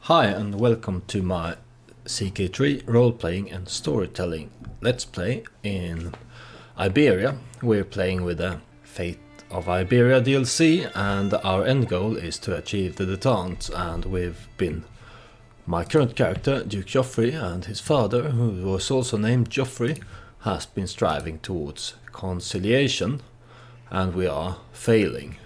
Hi and welcome to my CK3 role-playing and storytelling Let's Play in Iberia. We're playing with the Fate of Iberia DLC and our end goal is to achieve the détente, and my current character, Duke Geofré, and his father, who was also named Geofré, has been striving towards conciliation, and we are failing.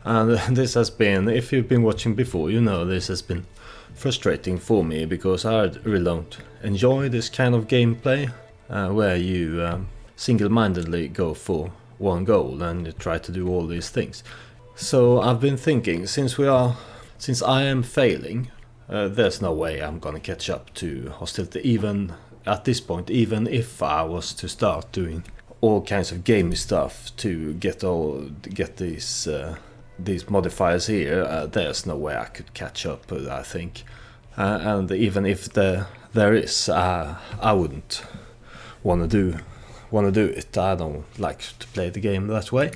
And this has been, if you've been watching before, you know this has been frustrating for me, because I really don't enjoy this kind of gameplay where you single-mindedly go for one goal and you try to do all these things. So I've been thinking, since I am failing, there's no way I'm gonna catch up to hostility even at this point, even if I was to start doing all kinds of gamey stuff to get these modifiers here. There's no way I could catch up, I think, and even if there is, I wouldn't want to do it. I don't like to play the game that way,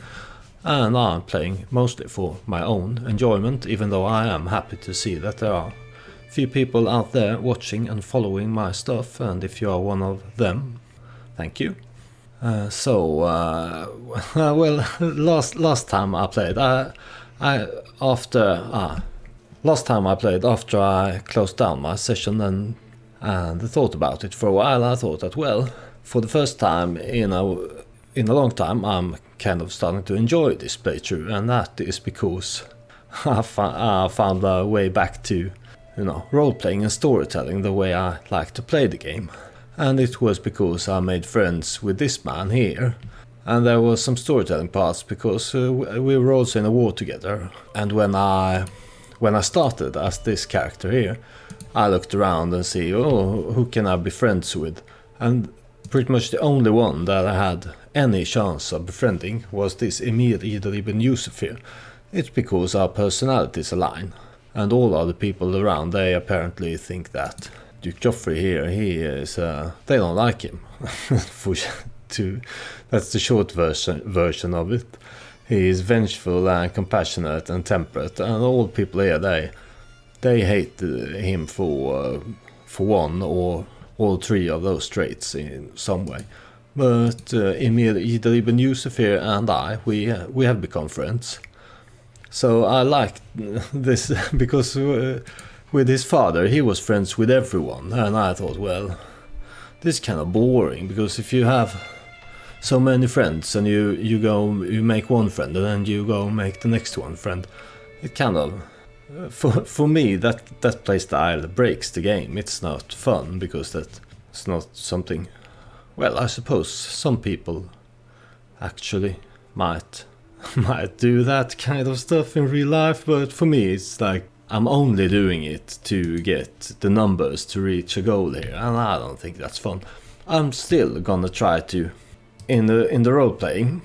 and I'm playing mostly for my own enjoyment, even though I am happy to see that there are a few people out there watching and following my stuff, and if you are one of them, thank you. Well, last time I played, after I closed down my session and thought about it for a while, I thought that, well, for the first time in a long time, I'm kind of starting to enjoy this playthrough, and that is because I found a way back to, role-playing and storytelling the way I like to play the game. And it was because I made friends with this man here, and there was some storytelling parts because we were also in a war together. And when I started as this character here, I looked around and see, who can I be friends with? And pretty much the only one that I had any chance of befriending was this Iberian here. It's because our personalities align, and all other people around, they apparently think that Duke Geofré here, he is, they don't like him. That's the short version of it. He is vengeful and compassionate and temperate, and all people here, they hate him for one or all three of those traits in some way. But Ibn Yusuf here and I, we have become friends. So I like this because with his father, he was friends with everyone, and I thought, well, this is kind of boring, because if you have so many friends and you make one friend and then you go make the next one friend, it kind of, for me, that playstyle breaks the game. It's not fun, because that's not something, well, I suppose some people actually might do that kind of stuff in real life, but for me it's like, I'm only doing it to get the numbers to reach a goal here, and I don't think that's fun. I'm still gonna try to, in the role-playing,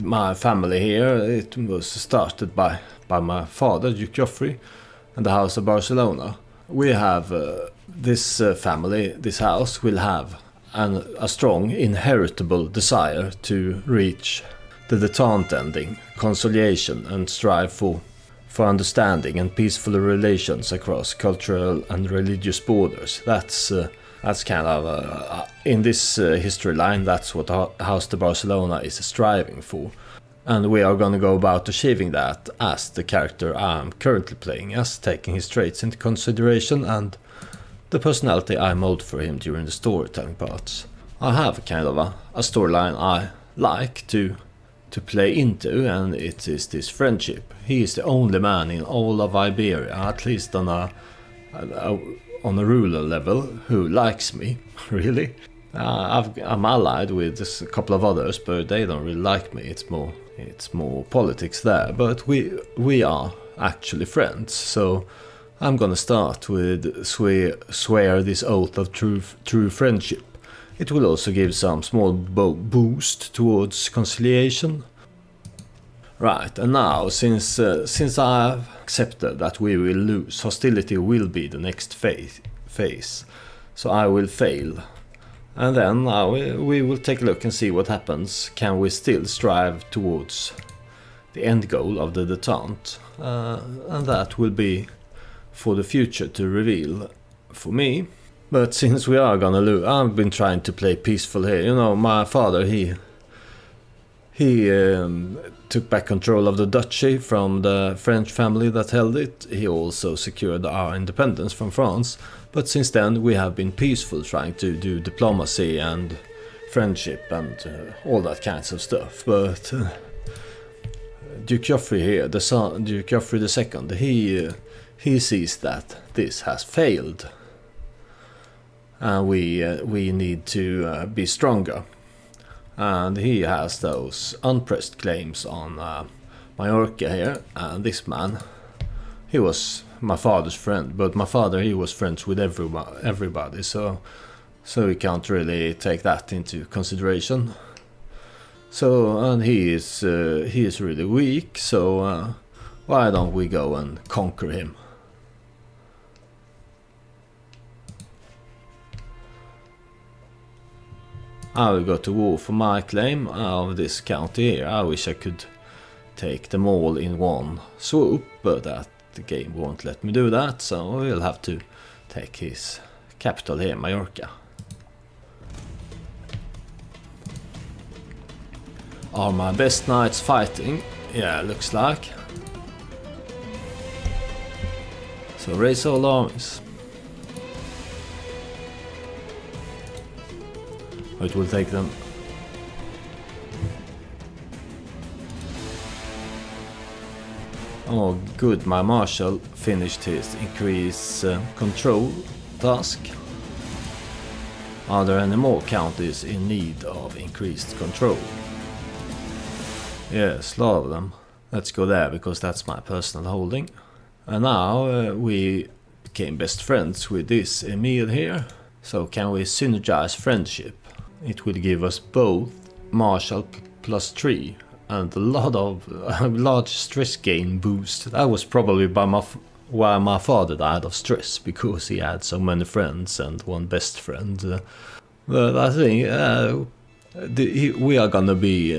my family here, it was started by my father, Duke Geofré, and the House of Barcelona. We have, this family, this house, will have a strong, inheritable desire to reach the détente ending, conciliation, and strive for understanding and peaceful relations across cultural and religious borders. That's kind of, in this history line, that's what House de Barcelona is striving for. And we are going to go about achieving that as the character I'm currently playing as, taking his traits into consideration and the personality I mold for him during the storytelling parts. I have kind of a storyline I like to play into, and it is this friendship. He is the only man in all of Iberia, at least on a ruler level, who likes me, really. I'm allied with just a couple of others, but they don't really like me. It's more politics there, but we are actually friends. So I'm gonna start with swear this oath of true friendship. It will also give some small boost towards conciliation. Right, and now, since I've accepted that we will lose, hostility will be the next phase, so I will fail. And then we will take a look and see what happens. Can we still strive towards the end goal of the détente? And that will be for the future to reveal for me. But since we are gonna lose, I've been trying to play peaceful here. You know, my father, he took back control of the duchy from the French family that held it. He also secured our independence from France. But since then we have been peaceful, trying to do diplomacy and friendship and all that kinds of stuff. But Duke Geofré here, the son, Duke Geofré II, he sees that this has failed. And we need to be stronger. And he has those unpressed claims on Mallorca here. And this man, he was my father's friend, but my father, he was friends with everybody, so we can't really take that into consideration. So, and he is really weak, so why don't we go and conquer him? I will go to war for my claim of this county here. I wish I could take them all in one swoop, but the game won't let me do that, so we'll have to take his capital here, Mallorca. Are my best knights fighting? Yeah, looks like. So raise all armies. It will take them. Oh good, my marshal finished his increase control task. Are there any more counties in need of increased control? Yes, a lot of them. Let's go there because that's my personal holding. And now we became best friends with this Emil here. So can we synergize friendship? It will give us both marshal +3 and a lot of large stress gain boost. That was probably why my father died of stress, because he had so many friends and one best friend. But I think we are gonna be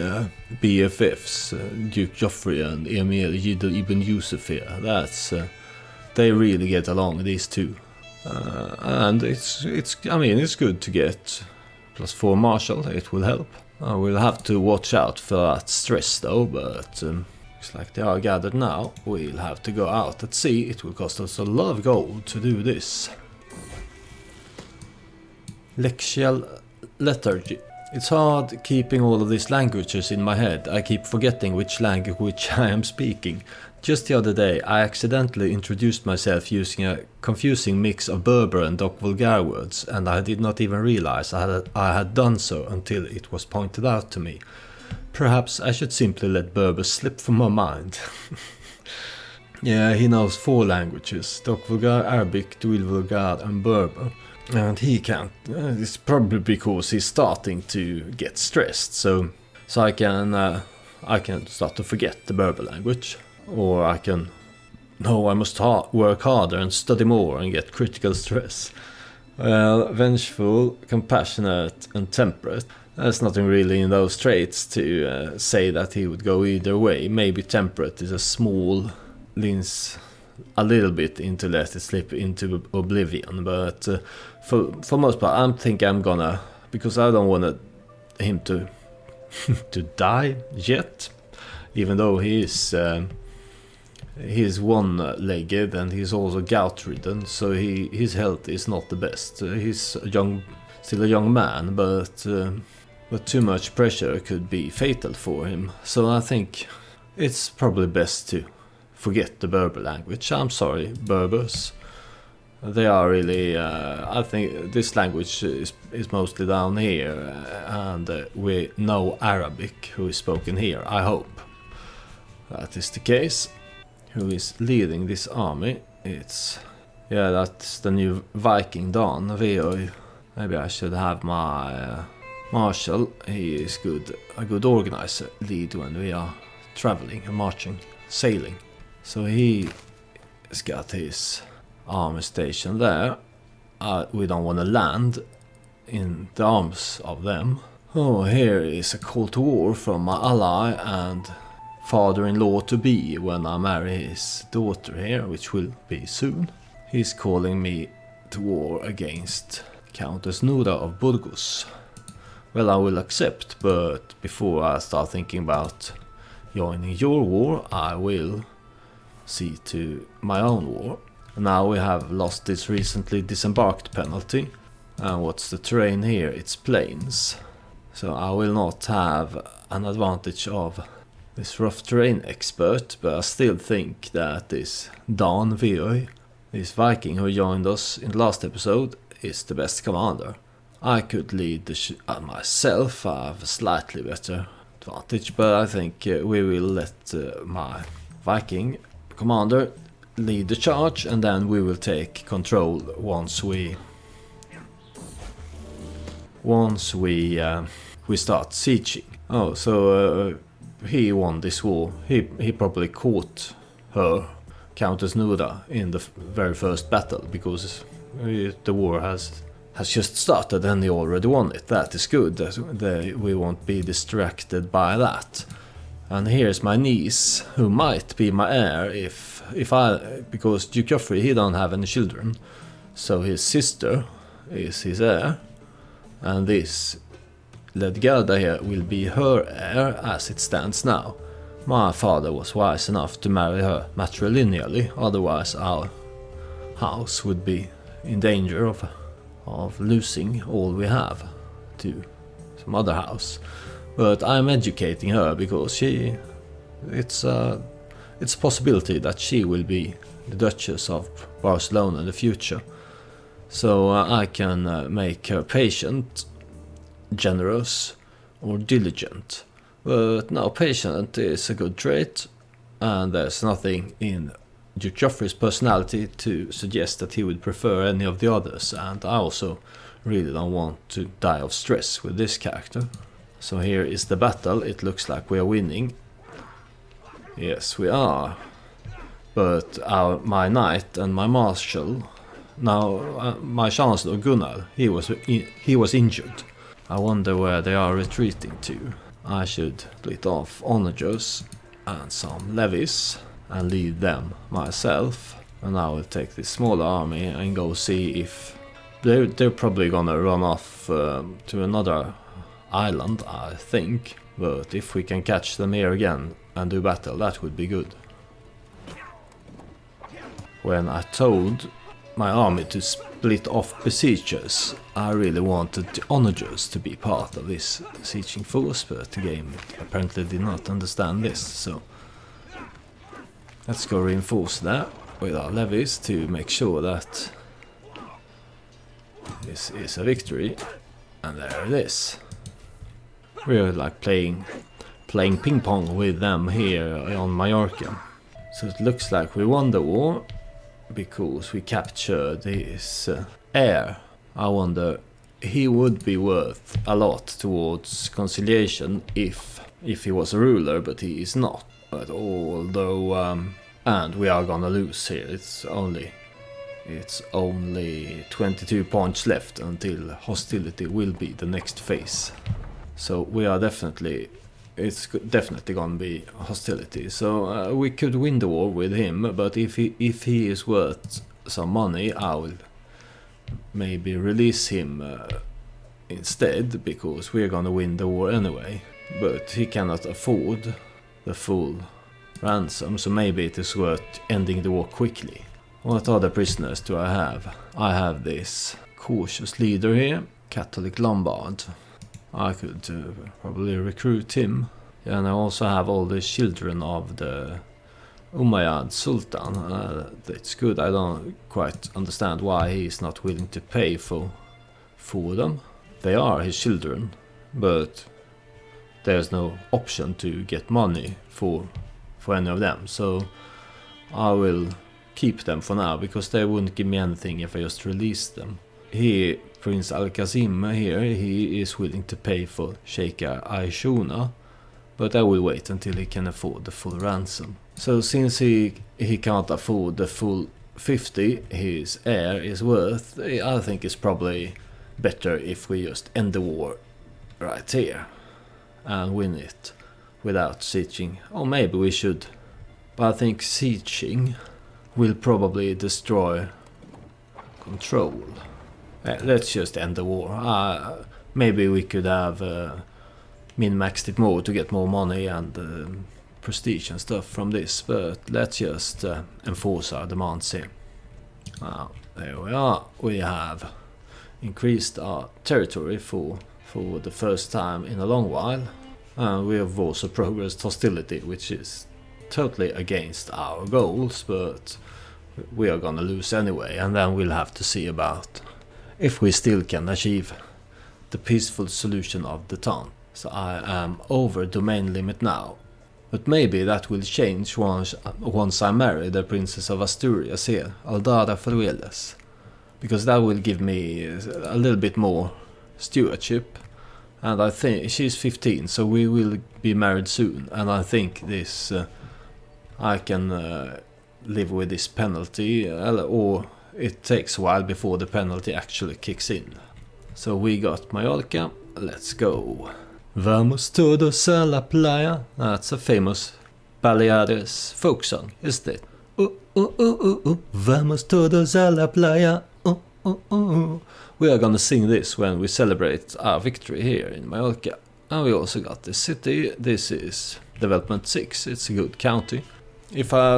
BFFs, Duke Geofré and Emil Ibn Yusuf here. That's they really get along, these two, and I mean it's good to get +4 marshal. It will help. We'll have to watch out for that stress though, but looks like they are gathered now. We'll have to go out at sea. It will cost us a lot of gold to do this. Lexial Lethargy. It's hard keeping all of these languages in my head. I keep forgetting which language I am speaking. Just the other day, I accidentally introduced myself using a confusing mix of Berber and Doc Vulgar words, and I did not even realize I had done so until it was pointed out to me. Perhaps I should simply let Berber slip from my mind. Yeah, he knows 4 languages: Doc Vulgar, Arabic, Duil Vulgar and Berber. And he can't. It's probably because he's starting to get stressed, so I can start to forget the Berber language. Or I can... No, I must work harder and study more and get critical stress. Well, vengeful, compassionate and temperate. There's nothing really in those traits to say that he would go either way. Maybe temperate is a small leans a little bit into let it slip into oblivion. But for most part, I think I'm gonna... Because I don't want him to to die yet. Even though he is one-legged and he's also gout-ridden, so his health is not the best. He's still a young man, but too much pressure could be fatal for him. So I think it's probably best to forget the Berber language. I'm sorry, Berbers. They are really... I think this language is mostly down here, and we know Arabic, who is spoken here, I hope. That is the case. Who is leading this army? Yeah, that's the new Viking Don. Maybe I should have my marshal. He is a good organizer, lead when we are traveling and marching, sailing. So he's got his army station there. We don't want to land in the arms of them. Oh, here is a call to war from my ally and father-in-law to be when I marry his daughter here, which will be soon. He's calling me to war against Countess Nora of Burgos. Well, I will accept, but before I start thinking about joining your war, I will see to my own war. Now we have lost this recently disembarked penalty. And what's the terrain here? It's plains. So I will not have an advantage of this rough terrain expert, but I still think that this Dan Veoy, this Viking who joined us in the last episode, is the best commander. I could lead the myself, I have a slightly better advantage, but I think we will let my Viking commander lead the charge, and then we will take control once we start sieging. Oh, so he won this war. He probably caught her, Countess Nura, in the very first battle, because the war has just started and he already won it. That is good. We won't be distracted by that. And here's my niece, who might be my heir because Geofré, he don't have any children, so his sister is his heir, and this Ledgarda here will be her heir as it stands now. My father was wise enough to marry her matrilineally, otherwise our house would be in danger of losing all we have to some other house. But I'm educating her because it's a possibility that she will be the Duchess of Barcelona in the future. So I can make her patient, generous, or diligent. But now patient is a good trait, and there's nothing in Duke Joffrey's personality to suggest that he would prefer any of the others, and I also really don't want to die of stress with this character. So here is the battle. It looks like we are winning. Yes, we are. But my knight and my marshal, now my chancellor Gunnar, he was injured. I wonder where they are retreating to. I should split off onagers and some levies and lead them myself. And I will take this smaller army and go see if they're probably gonna run off to another island, I think. But if we can catch them here again and do battle, that would be good. When I told my army to split off besiegers, I really wanted the onagers to be part of this sieging force, but the game apparently did not understand this, so let's go reinforce that with our levies to make sure that this is a victory. And there it is. We're like playing ping pong with them here on Mallorca. So it looks like we won the war because we captured his heir. I wonder, he would be worth a lot towards conciliation if he was a ruler, but he is not. But although and we are gonna lose here. It's only 22 points left until hostility will be the next phase. So we are it's definitely gonna be hostility. So we could win the war with him, but if he is worth some money, I will maybe release him instead, because we're gonna win the war anyway. But he cannot afford the full ransom, so maybe it is worth ending the war quickly. What other prisoners do I have? I have this cautious leader here, Catholic Lombard. I could probably recruit him. And I also have all the children of the Umayyad Sultan. That's good. I don't quite understand why he is not willing to pay for them. They are his children, but there's no option to get money for any of them. So I will keep them for now, because they wouldn't give me anything if I just released them. Prince Al-Qasim here, he is willing to pay for Sheikh Aishuna, but I will wait until he can afford the full ransom. So since he can't afford the full 50 his heir is worth, I think it's probably better if we just end the war right here and win it without sieging. Or maybe we should, but I think sieging will probably destroy control. Let's just end the war. Maybe we could have min-maxed it more to get more money and prestige and stuff from this, but let's just enforce our demands here. There we are. We have increased our territory for the first time in a long while. We have also progressed hostility, which is totally against our goals, but we are gonna lose anyway, and then we'll have to see about if we still can achieve the peaceful solution of détente. So I am over domain limit now, but maybe that will change once I marry the Princess of Asturias here, Aldara Ferreles, because that will give me a little bit more stewardship. And I think she's 15, so we will be married soon. And I think this I can live with this penalty, or it takes a while before the penalty actually kicks in. So we got Mallorca. Let's go. Vamos todos a la playa. That's a famous Baleares folk song, isn't it? Vamos todos a la playa. We are gonna sing this when we celebrate our victory here in Mallorca. And we also got this city. This is development 6. It's a good county. If I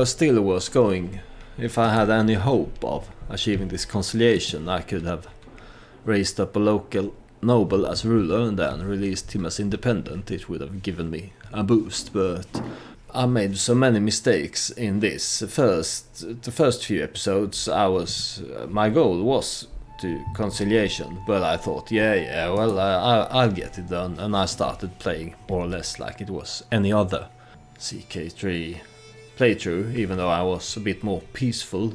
had any hope of achieving this conciliation, I could have raised up a local noble as ruler and then released him as independent. It would have given me a boost, but I made so many mistakes in this. The first few episodes, my goal was to conciliation, but I thought, I'll get it done, and I started playing more or less like it was any other CK3 playthrough, even though I was a bit more peaceful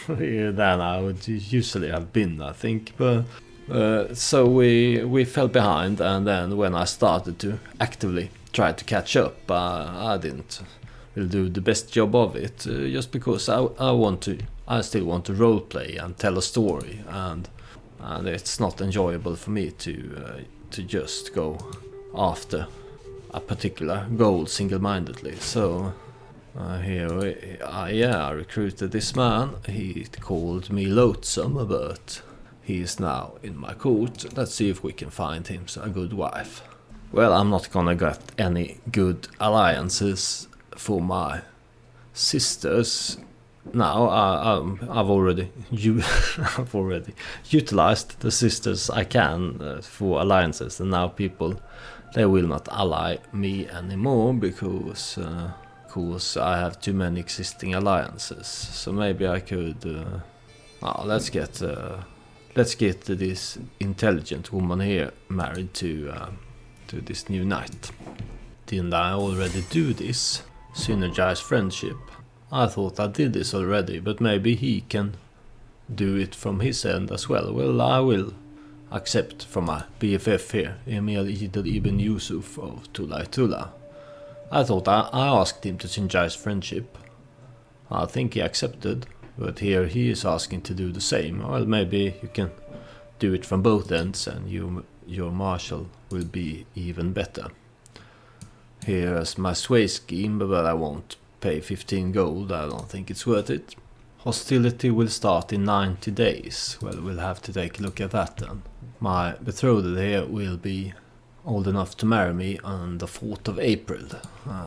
than I would usually have been, I think. But so we fell behind, and then when I started to actively try to catch up, I didn't really do the best job of it, just because I still want to roleplay and tell a story, and it's not enjoyable for me to just go after a particular goal single-mindedly. So I recruited this man. He called me loathsome, but he is now in my court. Let's see if we can find him a good wife. Well, I'm not gonna get any good alliances for my sisters. Now I've already utilized the sisters I can for alliances, and now they will not ally me anymore because I have too many existing alliances. So maybe I could. Let's get this intelligent woman here married to this new knight. Didn't I already do this? Synergize friendship. I thought I did this already, but maybe he can do it from his end as well. Well, I will accept from my BFF here, Emil Ibn Yusuf of Tula. I thought I asked him to synergize friendship. I think he accepted, but here he is asking to do the same. Well, maybe you can do it from both ends, and your marshal will be even better. Here's my sway scheme, but I won't pay 15 gold. I don't think it's worth it. Hostility will start in 90 days. Well, we'll have to take a look at that then. My betrothed here will be old enough to marry me on the 4th of April.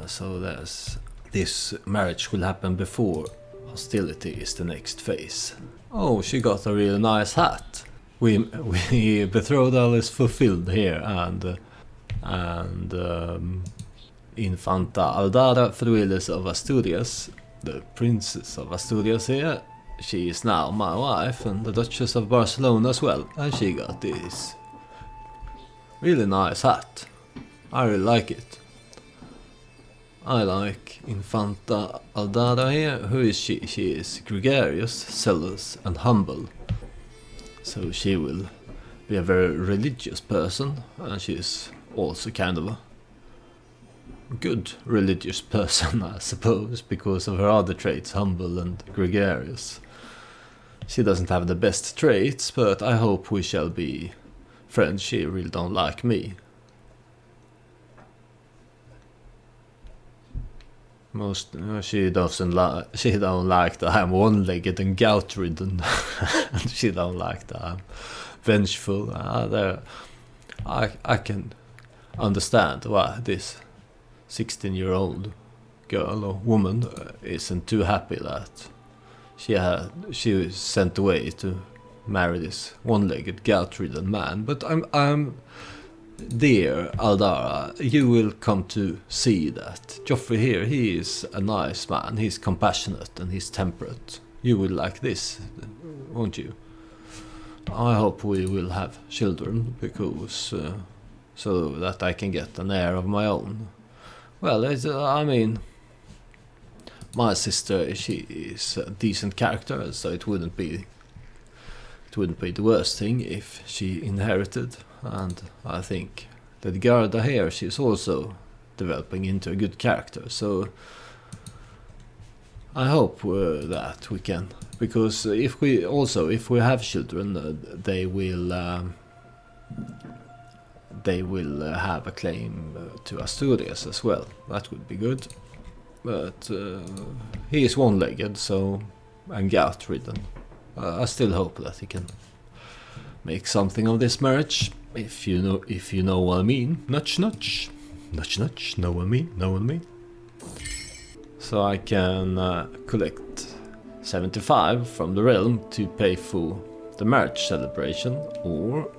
So this marriage will happen before hostility is the next phase. Oh, she got a really nice hat. We betrothal is fulfilled here, and Infanta Aldara Ferreles of Asturias, the Princess of Asturias here, she is now my wife, and the Duchess of Barcelona as well, and she got this really nice hat. I really like it. I like Infanta Aldara here. Who is she? She is gregarious, zealous and humble. So she will be a very religious person, and she is also kind of a good religious person, I suppose, because of her other traits, humble and gregarious. She doesn't have the best traits, but I hope we shall be friends. She really don't like me. She don't like that I'm one-legged and gout-ridden. She don't like that I'm vengeful. I can understand why this 16-year-old girl or woman isn't too happy that she was sent away to marry this one-legged gout-ridden man. But I'm dear Aldara, you will come to see that Geofré here, he is a nice man, he's compassionate and he's temperate. You will like this, won't you? I hope we will have children, because so that I can get an heir of my own. Well, I mean, my sister, she is a decent character, so it wouldn't be the worst thing if she inherited. And I think that Gerda here, she's also developing into a good character. So I hope that we can, because if we have children, they will have a claim to Asturias as well. That would be good. But he is one-legged, so, and gout-ridden. I still hope that he can make something of this marriage, if you know what I mean. Nudge, nudge, nudge, nudge. Know what I mean. So I can collect 75 from the realm to pay for the marriage celebration, or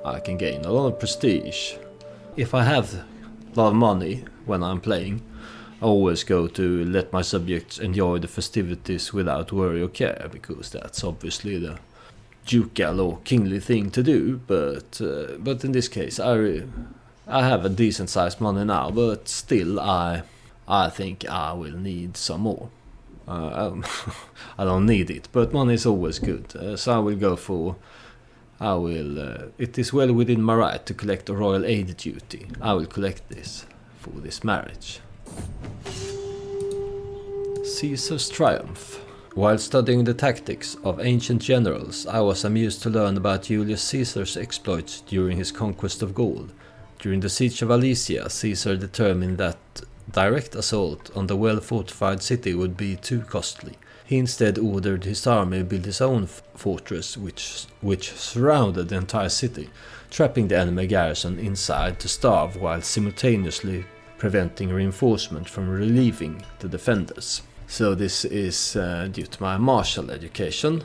I can gain a lot of prestige. If I have a lot of money when I'm playing, I always go to let my subjects enjoy the festivities without worry or care, because that's obviously the ducal or kingly thing to do. But in this case, I have a decent sized money now, but still I think I will need some more. I don't need it, but money is always good. So I will go for. It is well within my right to collect a royal aid duty. I will collect this for this marriage. Caesar's triumph. While studying the tactics of ancient generals, I was amused to learn about Julius Caesar's exploits during his conquest of Gaul. During the siege of Alesia, Caesar determined that direct assault on the well-fortified city would be too costly. He instead ordered his army build his own fortress, which surrounded the entire city, trapping the enemy garrison inside to starve while simultaneously preventing reinforcement from relieving the defenders. So this is due to my martial education,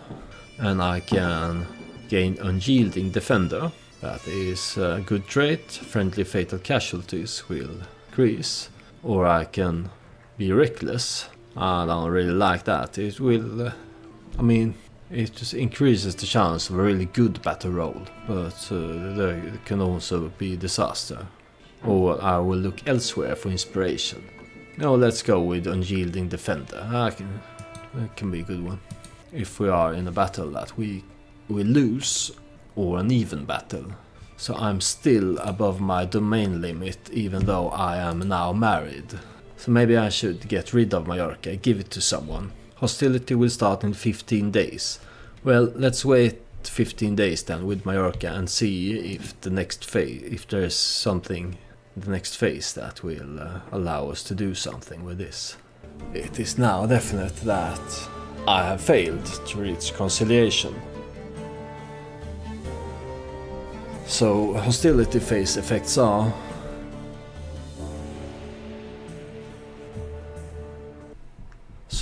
and I can gain unyielding defender. That is a good trait. Friendly fatal casualties will increase. Or I can be reckless. I don't really like that. It will, it just increases the chance of a really good battle roll, but there can also be disaster. Or I will look elsewhere for inspiration. No, let's go with unyielding defender. That can be a good one. If we are in a battle that we lose, or an even battle. So I'm still above my domain limit, even though I am now married. So maybe I should get rid of Mallorca, give it to someone. Hostility will start in 15 days. Well, let's wait 15 days then with Mallorca and see if there is something in the next phase that will allow us to do something with this. It is now definite that I have failed to reach conciliation. So hostility phase effects are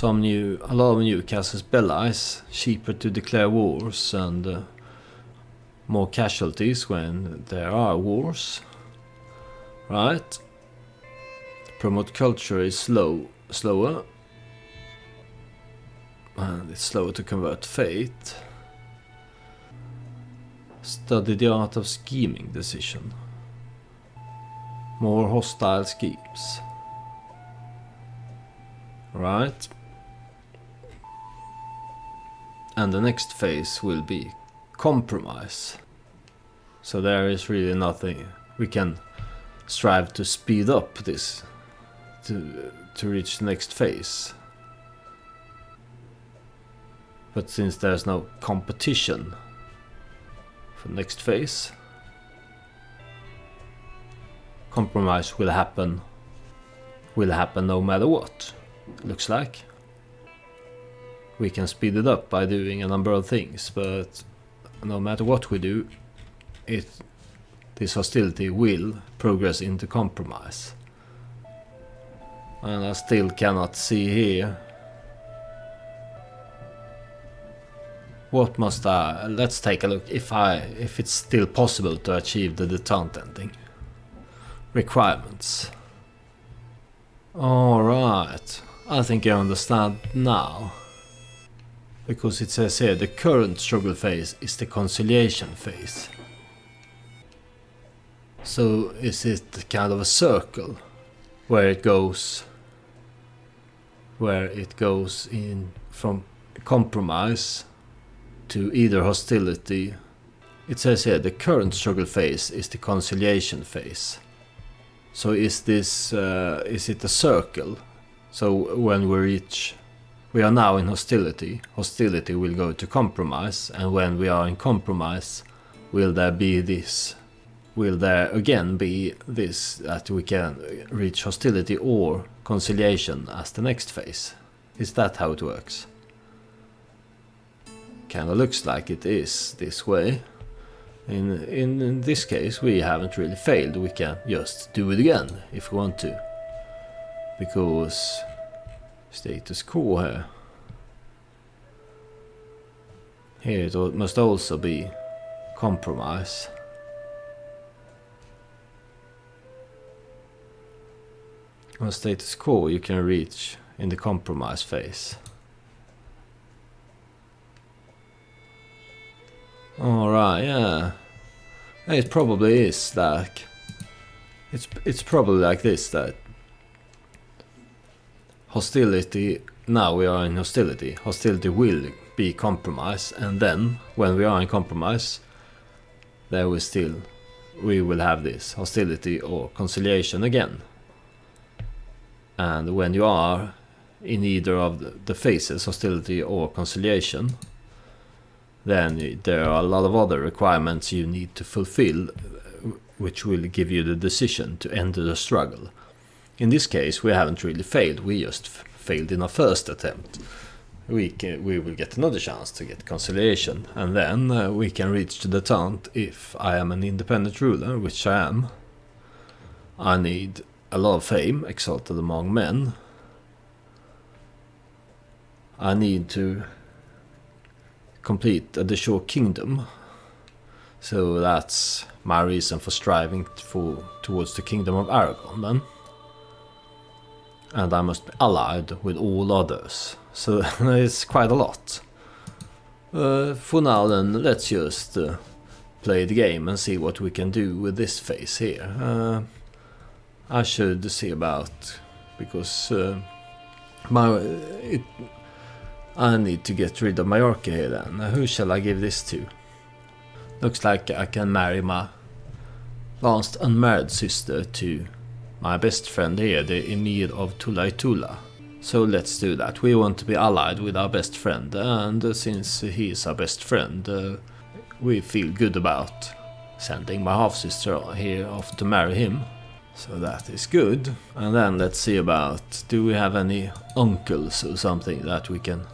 a lot of new casus belli, cheaper to declare wars, and more casualties when there are wars. Right? Promote culture is slower, and it's slower to convert fate. Study the art of scheming decision. More hostile schemes. Right? And the next phase will be compromise. So there is really nothing. We can strive to speed up this to reach the next phase. But since there's no competition for the next phase, compromise will happen no matter what. looks like. We can speed it up by doing a number of things, but no matter what we do, this hostility will progress into compromise. And I still cannot see here. What must I... Let's take a look if it's still possible to achieve the détente ending. Requirements. Alright, I think I understand now. Because it says here the current struggle phase is the conciliation phase. So is it kind of a circle where it goes in from compromise to either hostility? It says here the current struggle phase is the conciliation phase. So is it a circle? So when we are now in hostility will go to compromise, and when we are in compromise, will there again be this that we can reach hostility or conciliation as the next phase? Is that how it works? Kinda looks like it is this way. In this case we haven't really failed, we can just do it again if we want to. Because status quo here. Here it must also be compromise. On status quo you can reach in the compromise phase. Alright, yeah. It probably is like... It's probably like this, that hostility, now we are in hostility. Hostility will be compromise, and then when we are in compromise, we will have this hostility or conciliation again. And when you are in either of the phases, hostility or conciliation, then there are a lot of other requirements you need to fulfill, which will give you the decision to enter the struggle. In this case we haven't really failed, we just failed in our first attempt. We will get another chance to get conciliation, and then we can reach the détente if I am an independent ruler, which I am. I need a lot of fame, exalted among men. I need to complete the short kingdom, so that's my reason for striving towards the kingdom of Aragon then. And I must be allied with all others, so it's quite a lot. For now then, let's just play the game and see what we can do with this phase here. I should see about, because I need to get rid of Mallorca here then. Who shall I give this to? Looks like I can marry my last unmarried sister to my best friend here, the Emir of Tula. So let's do that. We want to be allied with our best friend, and since he is our best friend, we feel good about sending my half-sister here off to marry him. So that is good. And then let's see about, do we have any uncles or something that we can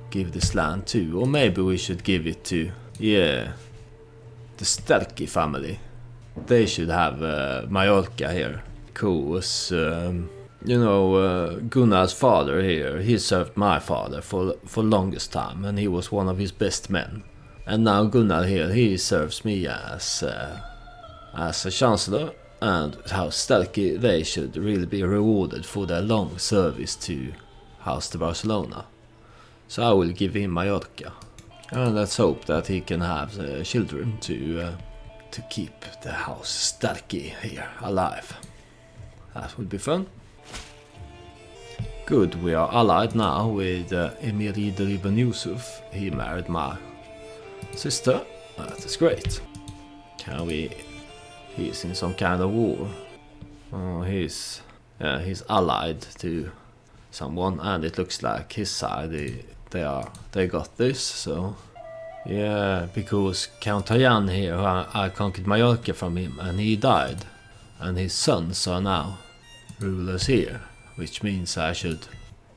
give this land to? Or maybe we should give it to, yeah, the Sterki family. They should have Mallorca here. Because, you know, Gunnar's father here, he served my father for longest time, and he was one of his best men. And now Gunnar here, he serves me as a chancellor. And House Sterki, they should really be rewarded for their long service to House de Barcelona. So I will give him Mallorca. And let's hope that he can have children to keep the House Sterki here alive. That would be fun. Good, we are allied now with Emir Ibn Yusuf. He married my sister. That is great. Can we... He's in some kind of war. Oh, he's allied to someone, and it looks like his side, they got this, so... Yeah, because Count Hayan here, I conquered Mallorca from him, and he died. And his sons are now rulers here, which means I should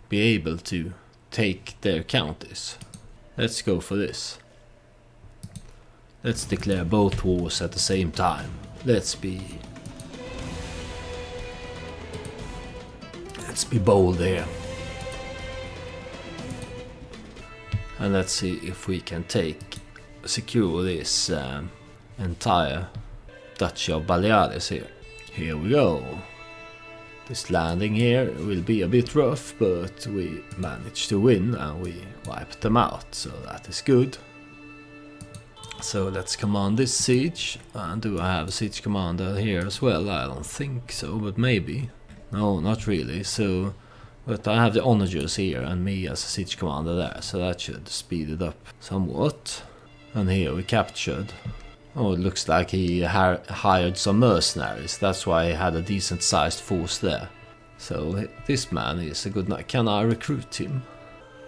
be able to take their counties. Let's go for this. Let's declare both wars at the same time. Let's be bold here. And let's see if we can secure this entire Duchy of Baleares here. Here we go. This landing here will be a bit rough, but we managed to win and we wiped them out, so that is good. So let's command this siege. And do I have a siege commander here as well? I don't think so, but maybe. No, not really. So, but I have the onagers here and me as a siege commander there, so that should speed it up somewhat. And here we captured. Oh, it looks like he hired some mercenaries. That's why he had a decent sized force there. So this man is a good knight. Can I recruit him?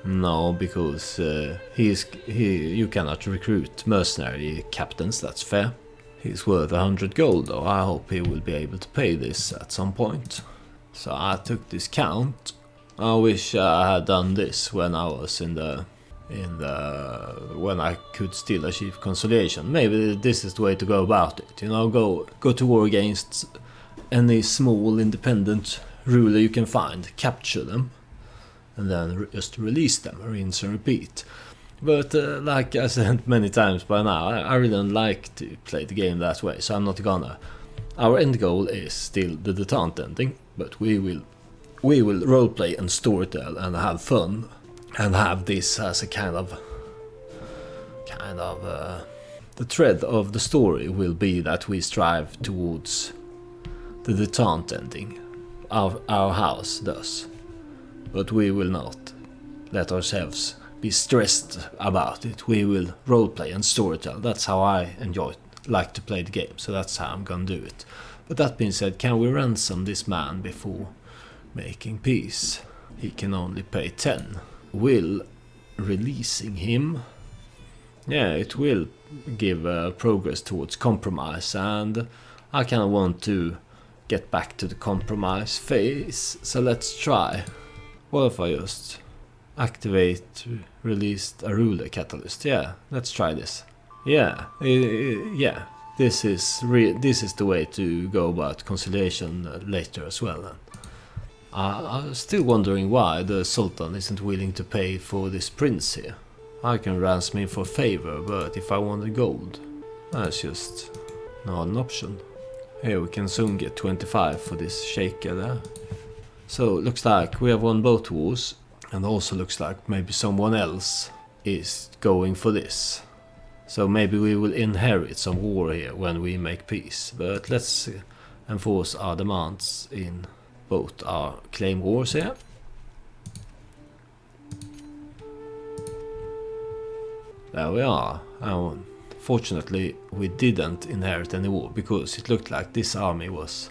No, because you cannot recruit mercenary captains. That's fair. He's worth 100 gold though. I hope he will be able to pay this at some point. So I took this count. I wish I had done this when I was when I could still achieve conciliation. Maybe this is the way to go about it. You know, go to war against any small independent ruler you can find, capture them, and then just release them, rinse and repeat. But like I said many times by now, I really don't like to play the game that way, so I'm not gonna. Our end goal is still the détente ending, but we will roleplay and storytell and have fun. And have this as a kind of the thread of the story will be that we strive towards the détente ending. Our house does, but we will not let ourselves be stressed about it. We will roleplay and storytell. That's how I like to play the game. So that's how I'm gonna do it. But that being said, can we ransom this man before making peace? He can only pay 10. Will releasing him, yeah, it will give progress towards compromise, and I kind of want to get back to the compromise phase, so let's try. What if I just activate released a ruler catalyst? Yeah, let's try this. Yeah, yeah, this is the way to go about conciliation later as well. I'm still wondering why the Sultan isn't willing to pay for this prince here. I can ransom him for favor, but if I wanted gold, that's just not an option. Here we can soon get 25 for this shaker there. So it looks like we have won both wars, and also looks like maybe someone else is going for this. So maybe we will inherit some war here when we make peace, but let's enforce our demands in both our claim wars here. There we are. Fortunately we didn't inherit any war because it looked like this army was,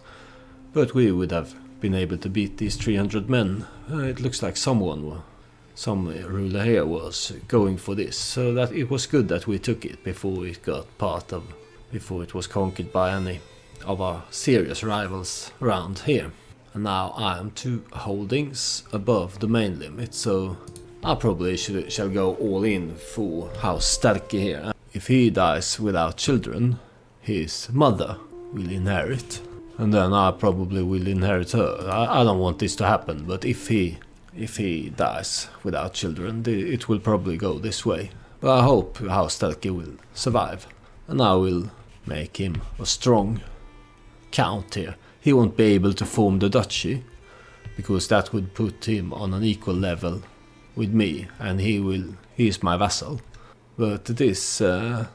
but we would have been able to beat these 300 men. It looks like some ruler here was going for this, so that it was good that we took it before it was conquered by any of our serious rivals around here. And now I am 2 holdings above the main limit, so I probably shall go all in for House Sterke here. If he dies without children, his mother will inherit, and then I probably will inherit her. I don't want this to happen, but if he dies without children, it will probably go this way. But I hope House Sterke will survive, and I will make him a strong count here. He won't be able to form the duchy, because that would put him on an equal level with me, and he is my vassal. But this, the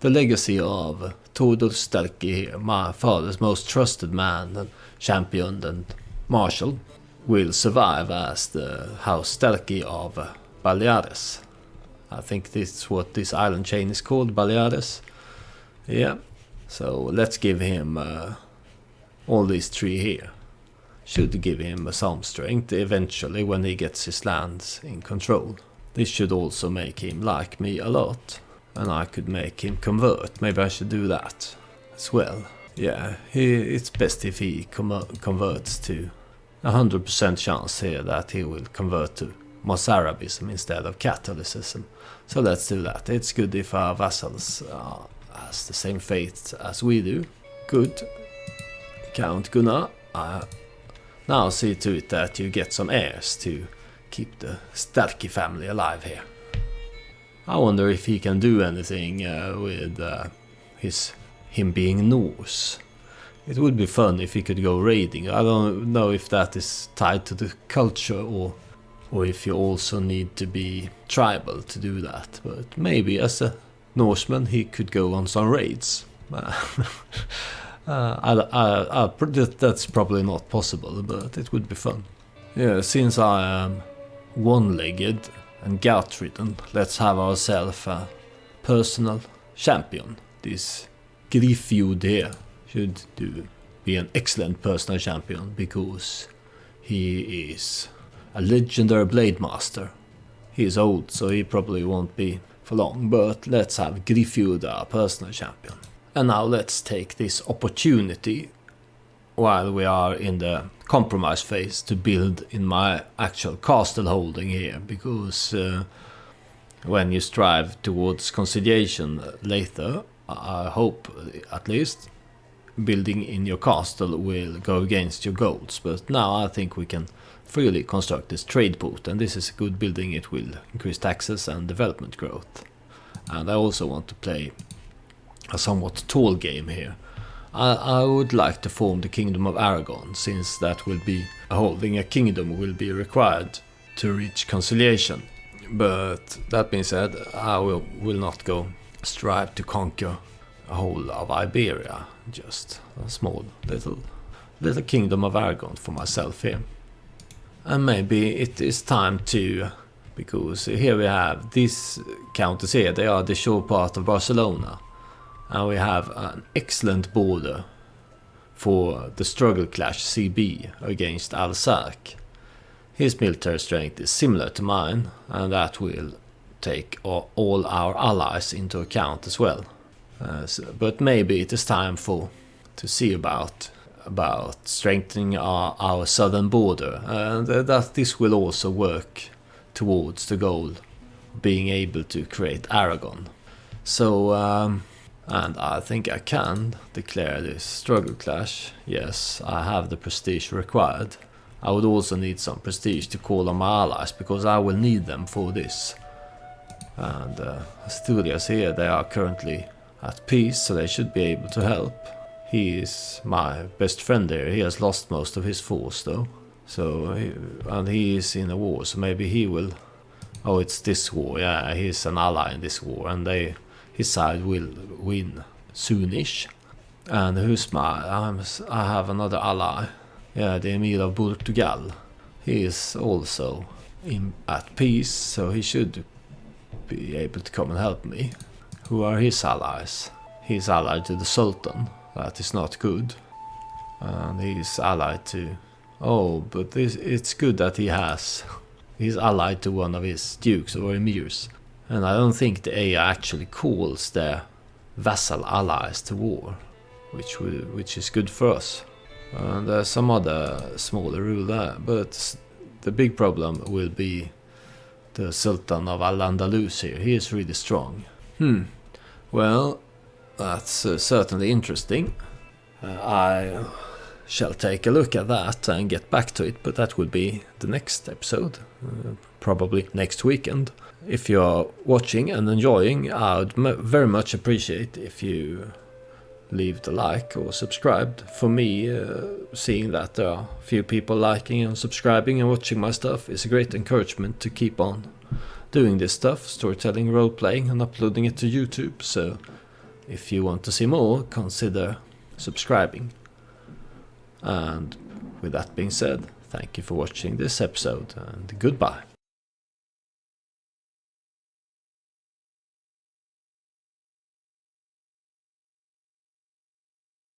legacy of Todor Sterke here, my father's most trusted man and champion and marshal, will survive as the House Sterke of Baleares. I think this is what this island chain is called, Baleares. Yeah, so let's give him all these 3 here. Should give him some strength eventually when he gets his lands in control. This should also make him like me a lot, and I could make him convert. Maybe I should do that as well. Yeah, it's best if he converts to... 100% chance here that he will convert to Mozarabism instead of Catholicism. So let's do that. It's good if our vassals has the same faith as we do. Good. Count Gunnar, now see to it that you get some heirs to keep the Starki family alive here. I wonder if he can do anything with him being Norse. It would be fun if he could go raiding. I don't know if that is tied to the culture or if you also need to be tribal to do that. But maybe as a Norseman he could go on some raids. That's probably not possible, but it would be fun. Yeah, since I am one-legged and gout-ridden, let's have ourselves a personal champion. This Grifjud here should be an excellent personal champion because he is a legendary blade master. He is old, so he probably won't be for long, but let's have Grifjud our personal champion. And now let's take this opportunity while we are in the compromise phase to build in my actual castle holding here, because when you strive towards conciliation later, I hope at least building in your castle will go against your goals. But now I think we can freely construct this trade port, and this is a good building. It will increase taxes and development growth. And I also want to play a somewhat tall game here. I would like to form the Kingdom of Aragon, since that will be holding a kingdom will be required to reach conciliation. But that being said, I will not go strive to conquer a whole of Iberia, just a small little Kingdom of Aragon for myself here. And maybe it is time to, because here we have these counties here, they are the shore part of Barcelona. And we have an excellent border for the struggle clash CB against Al-Sark. His military strength is similar to mine, and that will take all our allies into account as well. But maybe it is time to see about strengthening our southern border, and that this will also work towards the goal of being able to create Aragon. So and I think I can declare this struggle clash. Yes, I have the prestige required. I would also need some prestige to call on my allies, because I will need them for this. And Asturias here, they are currently at peace, so they should be able to help. He is my best friend here. He has lost most of his force though. So he is in a war, so maybe he will... Oh, it's this war. Yeah, he's an ally in this war, and his side will win soonish. And who's I have another ally. Yeah, the Emir of Portugal. He is also at peace, so he should be able to come and help me. Who are his allies? He's allied to the Sultan. That is not good. And he's allied to... Oh, but it's good that he's allied to one of his dukes or emirs. And I don't think the AI actually calls their vassal allies to war, which is good for us. And there's some other smaller rule there, but the big problem will be the Sultan of Al-Andalus here. He is really strong. Well, that's certainly interesting. I shall take a look at that and get back to it, but that will be the next episode, probably next weekend. If you're watching and enjoying, I would very much appreciate if you leave the like or subscribed. For me, seeing that there are a few people liking and subscribing and watching my stuff is a great encouragement to keep on doing this stuff, storytelling, role-playing, and uploading it to YouTube. So if you want to see more, consider subscribing. And with that being said, thank you for watching this episode, and goodbye.